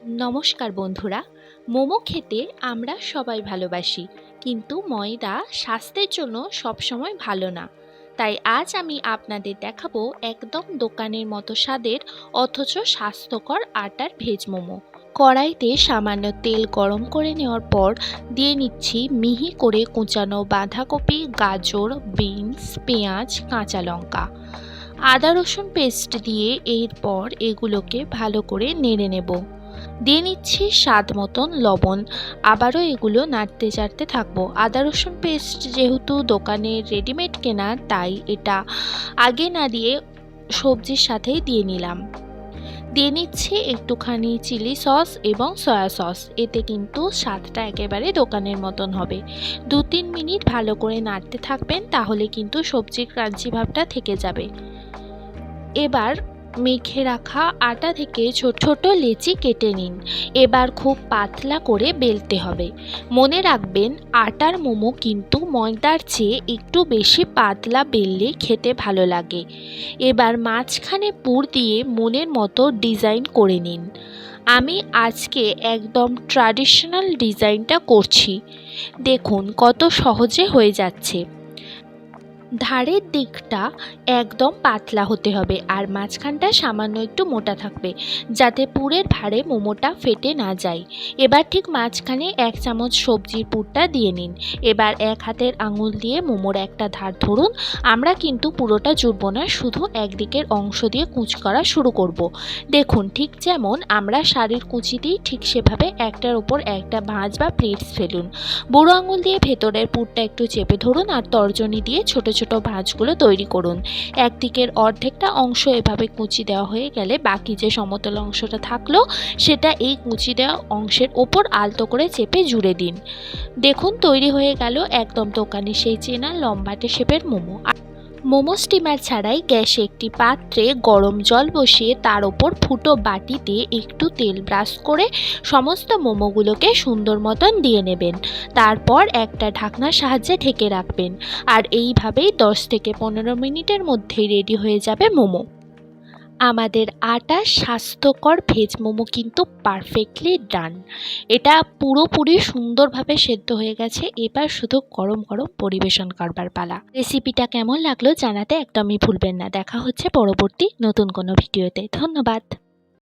নমস্কার বন্ধুরা। মোমো খেতে আমরা সবাই ভালোবাসি, কিন্তু ময়দা স্বাস্থ্যের জন্য সবসময় ভালো না। তাই আজ আমি আপনাদের দেখাবো একদম দোকানের মতো স্বাদের অথচ স্বাস্থ্যকর আটার ভেজ মোমো। কড়াইতে সামান্য তেল গরম করে নেওয়ার পর দিয়ে নিচ্ছি মিহি করে কুচানো বাঁধাকপি, গাজর, বিনস, পেঁয়াজ, কাঁচা লঙ্কা, আদা রসুন পেস্ট দিয়ে এরপর এগুলোকে ভালো করে নেড়ে নেব। দিয়ে নিচ্ছি স্বাদ মতন লবণ। আবারও এগুলো নাড়তে চাড়তে থাকবো। আদা রসুন পেস্ট যেহেতু দোকানে রেডিমেড কেনা, তাই এটা আগে না দিয়ে সবজির সাথেই দিয়ে নিলাম। দিয়ে নিচ্ছি একটুখানি চিলি সস এবং সয়া সস। এতে কিন্তু স্বাদটা একেবারে দোকানের মতন হবে। 2-3 মিনিট ভালো করে নাড়তে থাকবেন, তাহলে কিন্তু সবজির ক্রাঞ্চি ভাবটা থেকে যাবে। এবার মেখে রাখা আটা থেকে ছোট ছোট লেচি কেটে নিন। এবার খুব পাতলা করে বেলতে হবে। মনে রাখবেন, আটার মোমো কিন্তু ময়দার চেয়ে একটু বেশি পাতলা বেললে খেতে ভালো লাগে। এবার মাঝখানে পুর দিয়ে মনের মতো ডিজাইন করে নিন। আমি আজকে একদম ট্র্যাডিশনাল ডিজাইনটা করছি। দেখুন কত সহজে হয়ে যাচ্ছে। ধারের দিকটা একদম পাতলা হতে হবে আর মাঝখানটা সামান্য একটু মোটা থাকবে, যাতে পুরের ভারে মোমোটা ফেটে না যায়। এবার ঠিক মাঝখানে 1 চামচ সবজির পুরটা দিয়ে নিন। এবার এক হাতের আঙুল দিয়ে মোমোর একটা ধার ধরুন। আমরা কিন্তু পুরোটা জুড়ব না, শুধু একদিকের অংশ দিয়ে কুঁচ করা শুরু করব। দেখুন, ঠিক যেমন আমরা শাড়ির কুচি দিই, ঠিক সেভাবে একটার ওপর একটা ভাঁজ বা প্লেটস ফেলুন। বুড়ো আঙুল দিয়ে ভেতরের পুরটা একটু চেপে ধরুন আর তর্জনী দিয়ে ছোট ছোট ভাঁজগুলো তৈরি করুন। একদিকের অর্ধেকটা অংশ এভাবে কুচি দেওয়া হয়ে গেলে বাকি যে সমতল অংশটা থাকলো, সেটা এই কুচি দেওয়া অংশের ওপর আলতো করে চেপে জুড়ে দিন। দেখুন তৈরি হয়ে গেল একদম দোকানে সেই চেনা লম্বাটে শেপের মোমো। মোমো স্টিমার ছাড়াই গ্যাসে একটি পাত্রে গরম জল বসিয়ে তার ওপর ফুটো বাটিতে একটু তেল ব্রাশ করে সমস্ত মোমোগুলোকে সুন্দর মতন দিয়ে নেবেন। তারপর একটা ঢাকনার সাহায্যে ঢেকে রাখবেন। আর এইভাবেই 10 থেকে 15 মিনিটের মধ্যেই রেডি হয়ে যাবে মোমো। আমাদের আটার স্বাস্থ্যকর ভেজ মোমো কিন্তু পারফেক্টলি ডান। এটা পুরোপুরি সুন্দরভাবে সেদ্ধ হয়ে গেছে। এবার শুধু গরম গরম পরিবেশন করবার পালা। রেসিপিটা কেমন লাগলো জানাতে একদমই ভুলবেন না। দেখা হচ্ছে পরবর্তী নতুন কোনো ভিডিওতে। ধন্যবাদ।